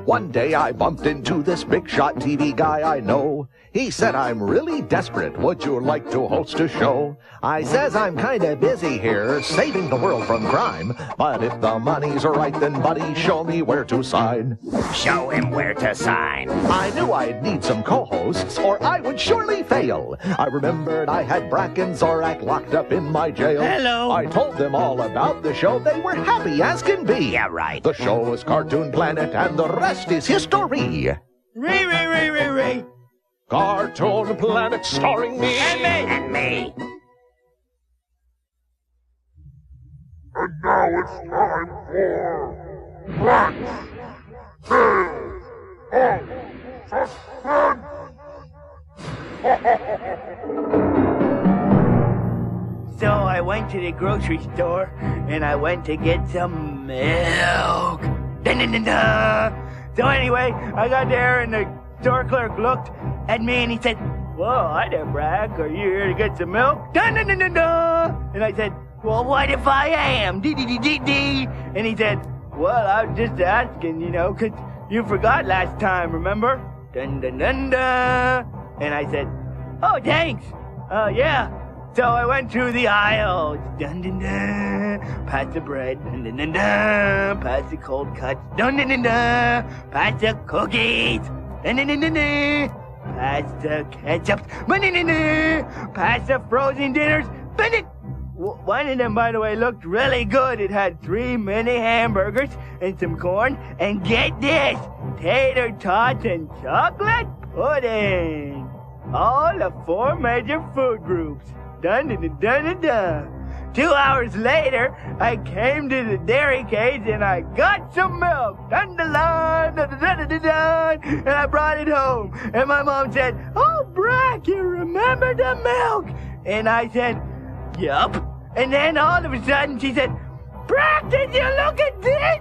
One day I bumped into this big shot TV guy I know. He said, I'm really desperate, would you like to host a show? I says, I'm kinda busy here, saving the world from crime. But if the money's right, then buddy, show me where to sign. Show him where to sign. I knew I'd need some co-hosts, or I would surely fail. I remembered I had Brack and Zorak locked up in my jail. Hello. I told them all about the show, they were happy as can be. Yeah, right. The show is Cartoon Planet, and the rest is history. Ray. Cartoon Planet starring me. And me. And now it's time for Brack's Tales of Suspense. So I went to the grocery store and I went to get some milk. Dun, dun, dun, dun. So anyway, I got there and the store clerk looked at me and he said, "Well, hi there, Brack. Are you here to get some milk?" Dun, dun, dun, dun, dun. And I said, "Well, what if I am? Dee. And he said, "Well, I was just asking, 'cause you forgot last time, remember?" Dun, dun, dun, dun. And I said, "Oh, thanks. Yeah." So I went through the aisles, dun dun dun, past the bread, dun dun dun dun, past the cold cuts, dun dun dun dun, past the cookies, dun dun dun dun dun, past the ketchup, dun dun dun dun, past the frozen dinners, dun dun. One of them, by the way, looked really good. It had 3 mini hamburgers and some corn, and get this, tater tots and chocolate pudding. All the 4 major food groups. Dun dun dun dun dun dun. 2 hours later, I came to the dairy cage and I got some milk. Dun dun dun dun dun dun dun dun. And I brought it home. And my mom said, "Oh, Brack, you remember the milk?" And I said, "Yup." And then all of a sudden she said, "Brack, did you look at this?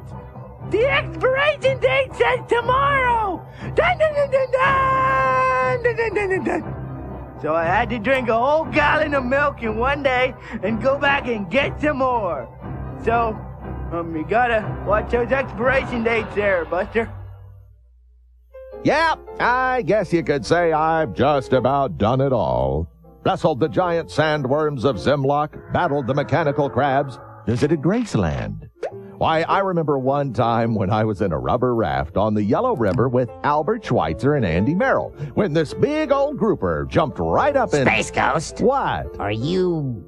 The expiration date says tomorrow. Dun dun dun dun dun dun dun dun dun dun." So I had to drink a whole gallon of milk in one day and go back and get some more. So, you gotta watch those expiration dates there, Buster. Yeah, I guess you could say I've just about done it all. Wrestled the giant sandworms of Zimlock, battled the mechanical crabs, visited Graceland. Why, I remember one time when I was in a rubber raft on the Yellow River with Albert Schweitzer and Andy Merrill, when this big old grouper jumped right up in... Space Ghost. What? Are you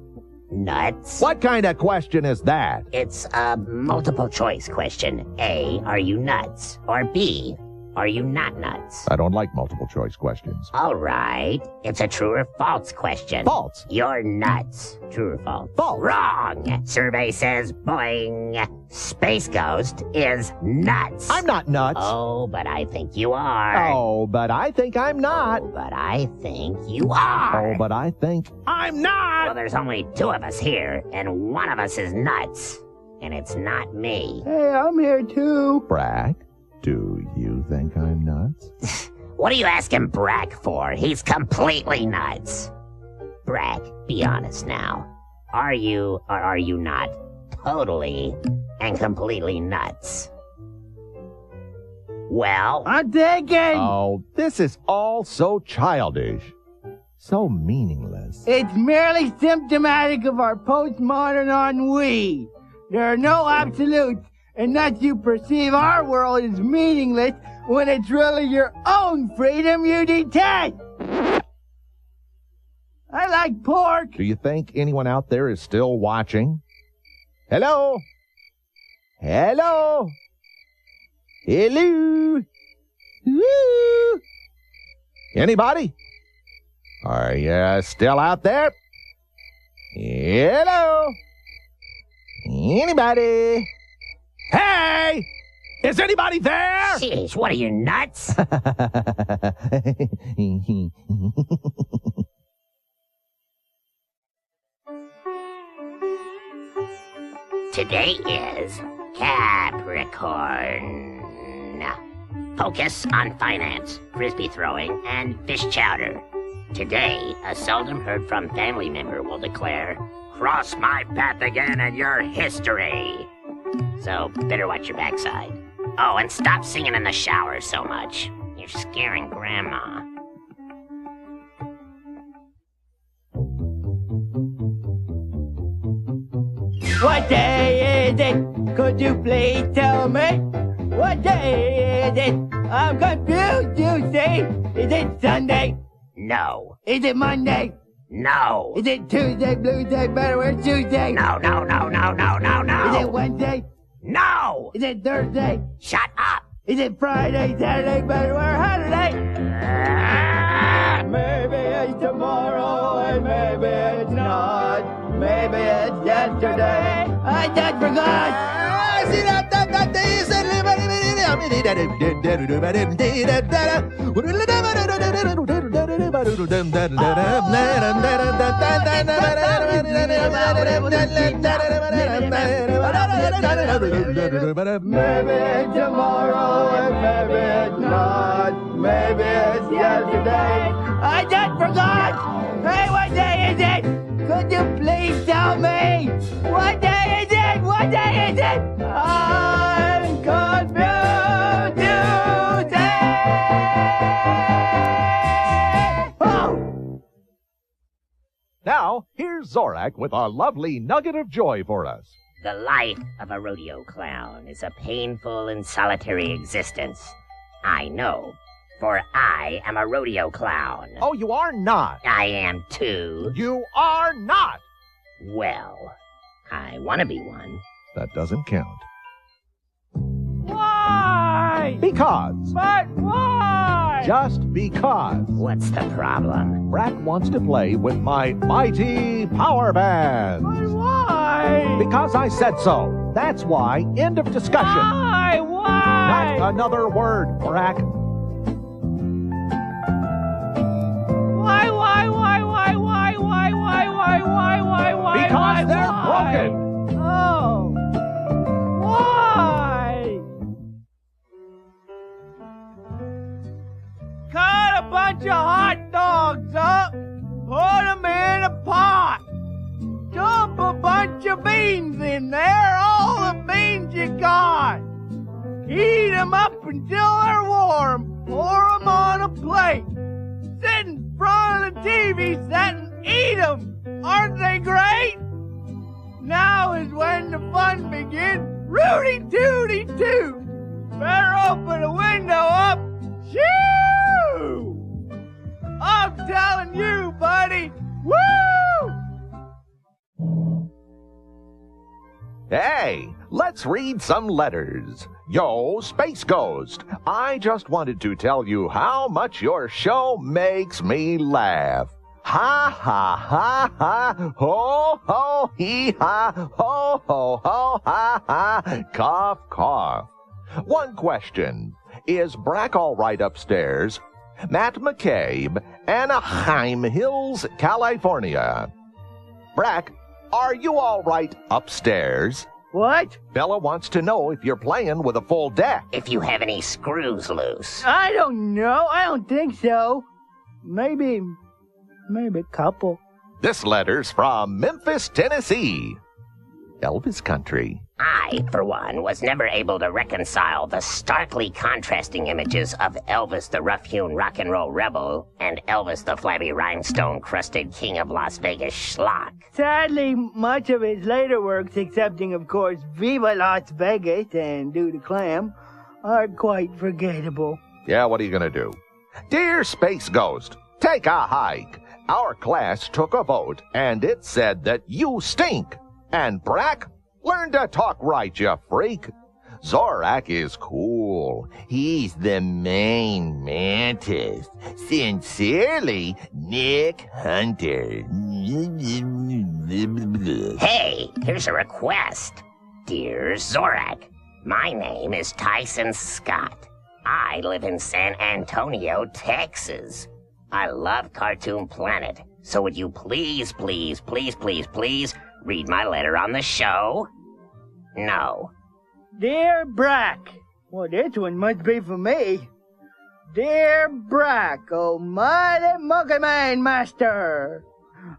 nuts? What kind of question is that? It's a multiple choice question. A, are you nuts? Or B, are you not nuts? I don't like multiple choice questions. All right. It's a true or false question. False. You're nuts. True or false? False. Wrong. Survey says boing. Space Ghost is nuts. I'm not nuts. Oh, but I think you are. Oh, but I think I'm not. Oh, but I think you are. Oh, but I think I'm not. Well, there's only 2 of us here, and one of us is nuts. And it's not me. Hey, I'm here too. Brack, do you think I'm nuts? What are you asking Brack for? He's completely nuts. Brack, be honest now. Are you or are you not totally and completely nuts? Well, I'm thinking. Oh, this is all so childish. So meaningless. It's merely symptomatic of our postmodern ennui. There are no absolutes, and thus you perceive our world as meaningless when it's really your own freedom you detest. I like pork. Do you think anyone out there is still watching? Hello? Hello? Hello? Woo? Anybody? Are you still out there? Hello? Anybody? Hey! Is anybody there? Sheesh, what are you, nuts? Today is Capricorn. Focus on finance, frisbee throwing, and fish chowder. Today, a seldom heard from family member will declare, "Cross my path again and you're history." So, better watch your backside. Oh, and stop singing in the shower so much. You're scaring Grandma. What day is it? Could you please tell me? What day is it? I'm confused, you see. Is it Sunday? No. Is it Monday? No. Is it Tuesday, Bluesday, Betterware, Tuesday? No. Is it Wednesday? No. Is it Thursday? Shut up. Is it Friday, Saturday, Betterware, Saturday? Maybe it's tomorrow and maybe it's not. Maybe it's yesterday. I just forgot. Maybe it's tomorrow and maybe it's not. Maybe it's yesterday. I just forgot. Hey, what day is it? Could you please tell me? What day is it? What day is it? I'm confused today. Oh! Now, here's Zorak with a lovely nugget of joy for us. The life of a rodeo clown is a painful and solitary existence. I know, for I am a rodeo clown. Oh, you are not. I am too. You are not. Well, I want to be one. That doesn't count. Why? Because. But why? Just because. What's the problem? Brack wants to play with my mighty power bands. But why? Because I said so. That's why. End of discussion. Why? Why? Not another word, Brack. Because they're broken. Oh. Why? Cut a bunch of hot dogs up, put them in a pot, dump a bunch of beans in there, all the beans you got. Heat them up until they're warm, pour them on a plate, sit in front of the TV set and eat them. Aren't they great? Now is when the fun begins. Rooty tooty toot. Better open the window up. Shoo! I'm telling you, buddy. Woo! Hey, let's read some letters. Yo, Space Ghost, I just wanted to tell you how much your show makes me laugh. Ha ha ha ha, ho ho hee ha, ho ho ho ha ha, cough cough. One question, is Brack all right upstairs? Matt McCabe, Anaheim Hills, California. Brack, are you all right upstairs? What? Bella wants to know if you're playing with a full deck. If you have any screws loose. I don't know. I don't think so. Maybe a couple. This letter's from Memphis, Tennessee. Elvis country. I, for one, was never able to reconcile the starkly contrasting images of Elvis the rough-hewn rock and roll rebel and Elvis the flabby rhinestone-crusted king of Las Vegas schlock. Sadly, much of his later works, excepting, of course, Viva Las Vegas and Do the Clam, are quite forgettable. Yeah, what are you gonna do? Dear Space Ghost, take a hike. Our class took a vote, and it said that you stink. And Brack, learn to talk right, you freak. Zorak is cool. He's the main mantis. Sincerely, Nick Hunter. Hey, here's a request. Dear Zorak, my name is Tyson Scott. I live in San Antonio, Texas. I love Cartoon Planet, so would you please read my letter on the show? No. Dear Brack, well, this one must be for me. Dear Brack, oh mighty monkey man master,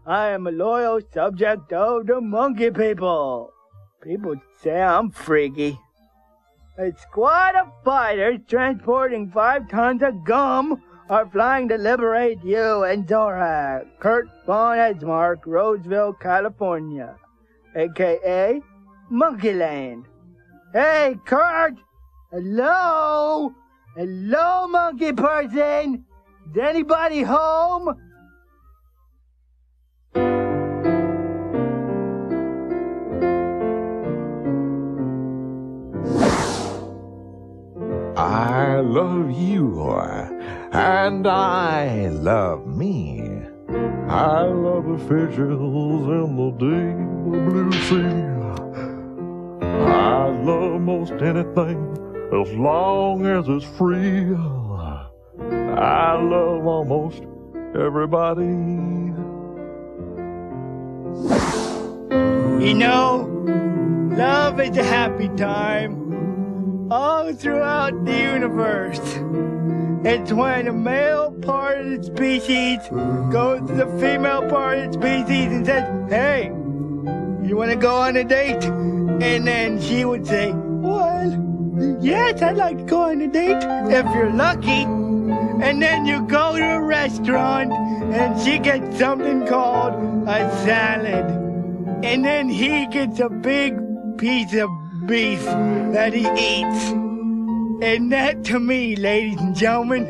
I am a loyal subject of the monkey people. People say I'm freaky. A squad of fighters transporting 5 tons of gum are flying to liberate you and Zorak, Kurt Von Esmark, Roseville, California, a.k.a. Monkeyland. Hey, Kurt! Hello? Hello, monkey person? Is anybody home? I love you, and I love me. I love the fishes in the deep blue sea. I love most anything as long as it's free. I love almost everybody. You know, love is a happy time all throughout the universe. It's when the male part of the species goes to the female part of the species and says, hey, you want to go on a date? And then she would say, well, yes, I'd like to go on a date if you're lucky. And then you go to a restaurant and she gets something called a salad. And then he gets a big piece of beef that he eats. And that, to me, ladies and gentlemen,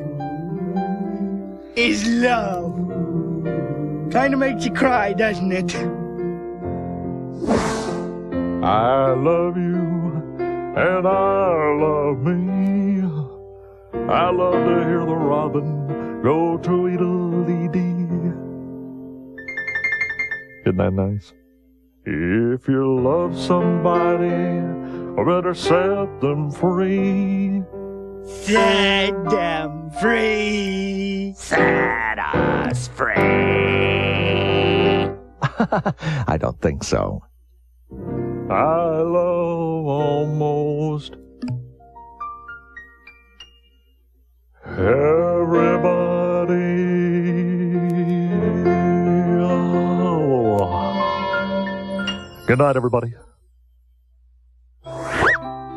is love. Kind of makes you cry, doesn't it? I love you, and I love me. I love to hear the robin go tweedledee. Isn't that nice? If you love somebody, I better set them free. Set them free. Set us free. I don't think so. I love almost everybody. Good night, everybody.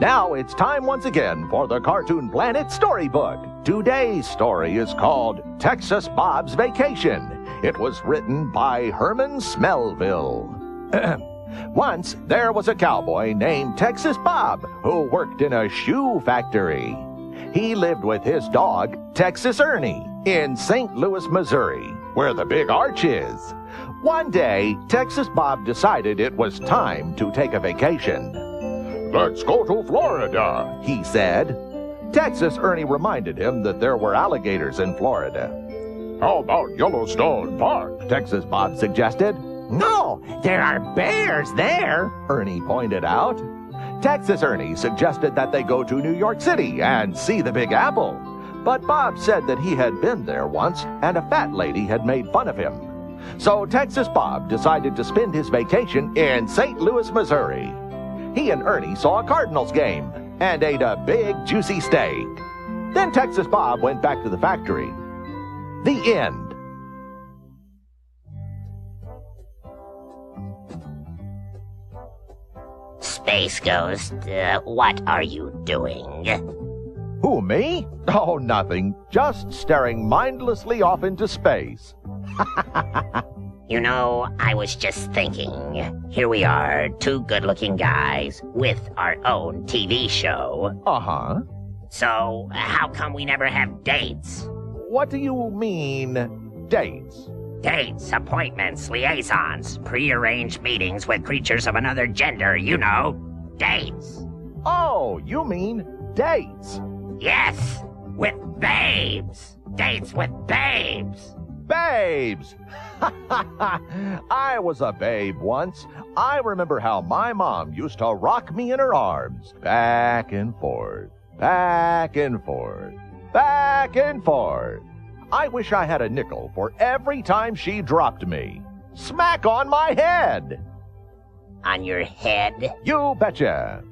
Now it's time once again for the Cartoon Planet Storybook. Today's story is called Texas Bob's Vacation. It was written by Herman Smellville. Once there was a cowboy named Texas Bob who worked in a shoe factory. He lived with his dog, Texas Ernie, in St. Louis, Missouri, where the big arch is. One day, Texas Bob decided it was time to take a vacation. "Let's go to Florida," he said. Texas Ernie reminded him that there were alligators in Florida. "How about Yellowstone Park?" Texas Bob suggested. "No, there are bears there," Ernie pointed out. Texas Ernie suggested that they go to New York City and see the Big Apple. But Bob said that he had been there once and a fat lady had made fun of him. So Texas Bob decided to spend his vacation in St. Louis, Missouri. He and Ernie saw a Cardinals game and ate a big, juicy steak. Then Texas Bob went back to the factory. The end. Space Ghost, what are you doing? Who, me? Oh, nothing. Just staring mindlessly off into space. You know, I was just thinking. Here we are, 2 good-looking guys with our own TV show. Uh-huh. So, how come we never have dates? What do you mean, dates? Dates, appointments, liaisons, prearranged meetings with creatures of another gender, you know. Dates. Oh, you mean dates. Yes, with babes. Dates with babes. Babes! I was a babe once. I remember how my mom used to rock me in her arms. Back and forth, back and forth, back and forth. I wish I had a nickel for every time she dropped me. Smack on my head! On your head? You betcha!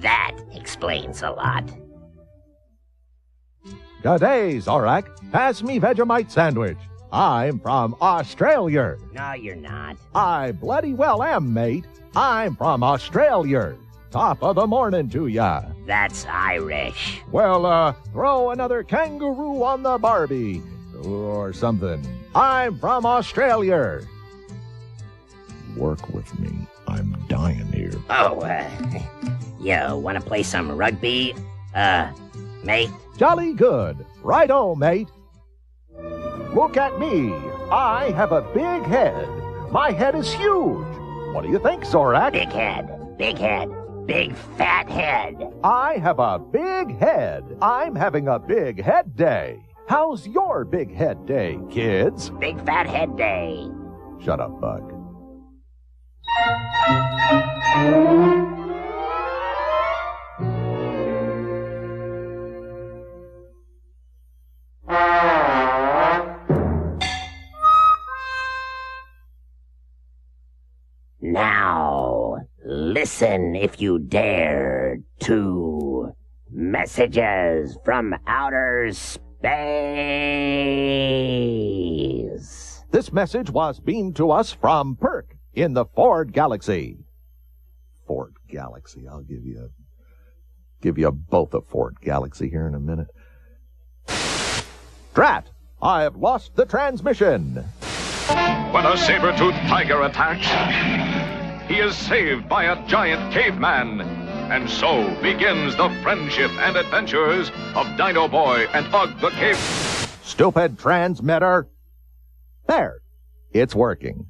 That explains a lot. G'day, Zorak. Pass me Vegemite sandwich. I'm from Australia. No, you're not. I bloody well am, mate. I'm from Australia. Top of the morning to ya. That's Irish. Well, throw another kangaroo on the Barbie. Or something. I'm from Australia. Work with me. I'm dying here. Oh, you want to play some rugby, mate? Jolly good. Righto, mate. Look at me. I have a big head. My head is huge. What do you think, Zorak? Big head, big fat head. I have a big head. I'm having a big head day. How's your big head day, kids? Big fat head day. Shut up, Bug. Now, listen if you dare to messages from outer space. This message was beamed to us from Perk in the Ford Galaxy. Ford Galaxy, I'll give you both a Ford Galaxy here in a minute. Drat! I've lost the transmission. When a saber-toothed tiger attacks, he is saved by a giant caveman. And so begins the friendship and adventures of Dino Boy and Ugg the Cave. Stupid transmitter. There, it's working.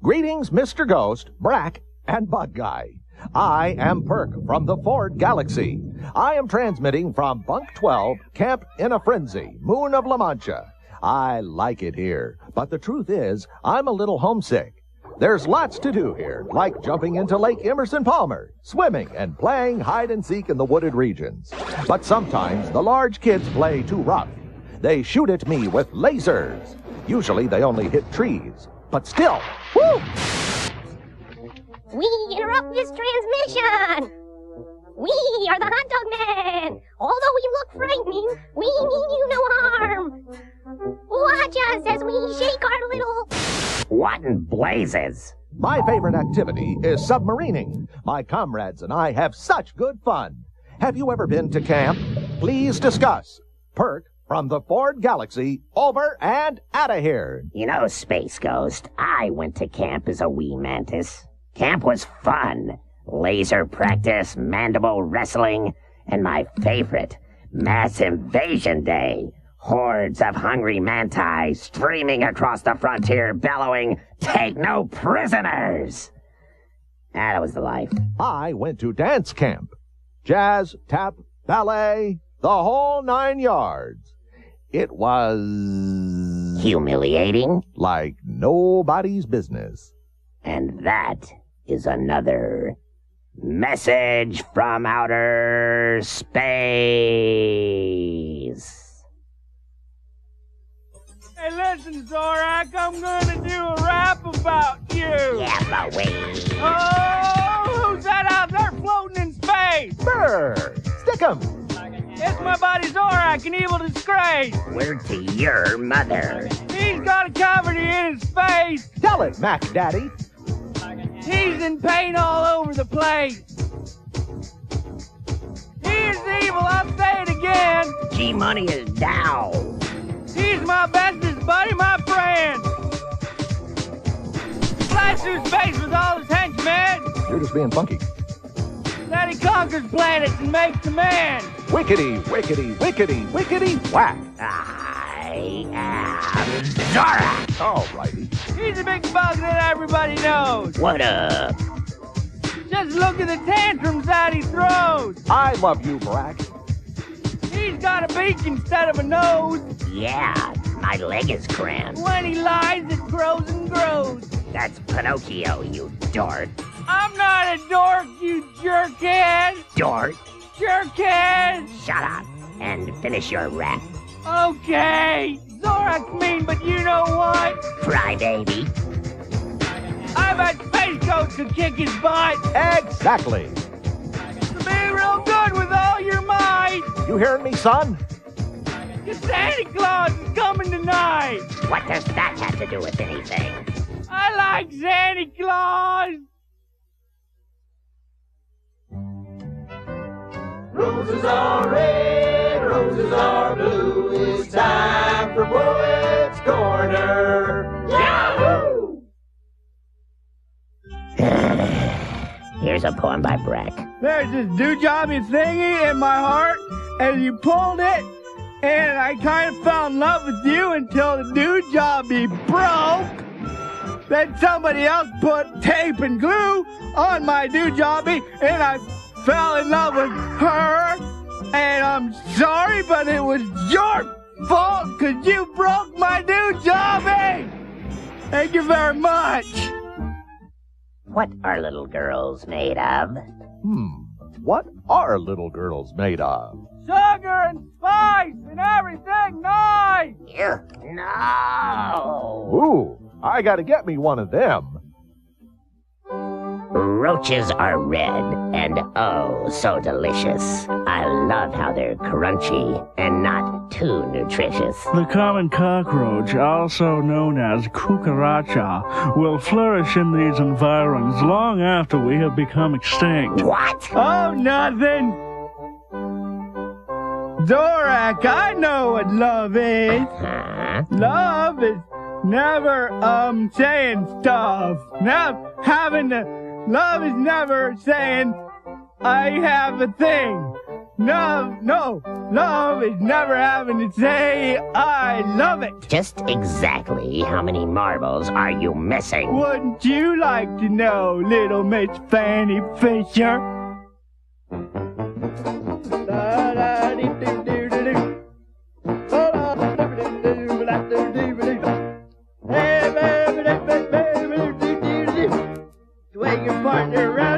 Greetings, Mr. Ghost, Brack, and Bug Guy. I am Perk from the Ford Galaxy. I am transmitting from Bunk 12, Camp in a Frenzy, Moon of La Mancha. I like it here, but the truth is, I'm a little homesick. There's lots to do here, like jumping into Lake Emerson Palmer, swimming, and playing hide-and-seek in the wooded regions. But sometimes the large kids play too rough. They shoot at me with lasers. Usually they only hit trees, but still, woo! We interrupt this transmission! We are the hot dog men! Although we look frightening, we mean you no harm! Watch us as we shake our little... What in blazes? My favorite activity is submarining. My comrades and I have such good fun. Have you ever been to camp? Please discuss. Perk from the Ford Galaxy, over and out of here. You know, Space Ghost, I went to camp as a wee mantis. Camp was fun. Laser practice, mandible wrestling, and my favorite, mass invasion day. Hordes of hungry manti streaming across the frontier, bellowing, "Take no prisoners!" That was the life. I went to dance camp. Jazz, tap, ballet, the whole 9 yards. It was... humiliating? Like nobody's business. And that is another message from outer space. Hey, listen, Zorak, I'm gonna do a rap about you. Yeah, but wait. Oh, who's that out there floating in space? Brr! Stick 'em! It's my buddy Zorak, an evil disgrace. Word to your mother. He's got a cavity in his face. Tell it, Mac Daddy. He's in pain all over the place. He is evil, I'll say it again. G-Money is down. He's my bestest buddy, my friend. Flies through space with all his henchmen. You're just being funky. Then he conquers planets and makes a man. Wickety, wickety, wickety, wickety, whack. I am Zorak. Alrighty. He's a big bug that everybody knows. What up? Just look at the tantrums that he throws. I love you, Brack. He's got a beak instead of a nose. Yeah, my leg is cramped. When he lies, it grows and grows. That's Pinocchio, you dork. I'm not a dork, you jerkhead. Dork? Jerkhead. Shut up and finish your rap. Okay. Zorak's mean, but you know what? Crybaby. I bet Space Ghost could kick his butt. Exactly. So be real good with all your might. You hearing me, son? 'cause Santa Claus is coming tonight. What does that have to do with anything? I like Santa Claus. Roses are red, roses are blue. It's time for Poet's Corner. Yahoo! Here's a poem by Breck. There's this doo-jobby thingy in my heart, and you pulled it, and I kind of fell in love with you until the doo-jobby broke. Then somebody else put tape and glue on my doo-jobby, and I fell in love with her. And I'm sorry, but it was your fault, because you broke my doo-jobby. Thank you very much. What are little girls made of? What are little girls made of? Sugar and spice and everything nice. No. Ooh, I gotta get me one of them. Roaches are red and oh so delicious. I love how they're crunchy and not too nutritious. The common cockroach, also known as cucaracha, will flourish in these environs long after we have become extinct. What? Oh, nothing. Zorak, I know what love is. Huh? Love is never, saying stuff. Love is never saying, I have a thing. No, love is never having to say, I love it. Just exactly how many marbles are you missing? Wouldn't you like to know, little Miss Fanny Fisher? Swing your partner around.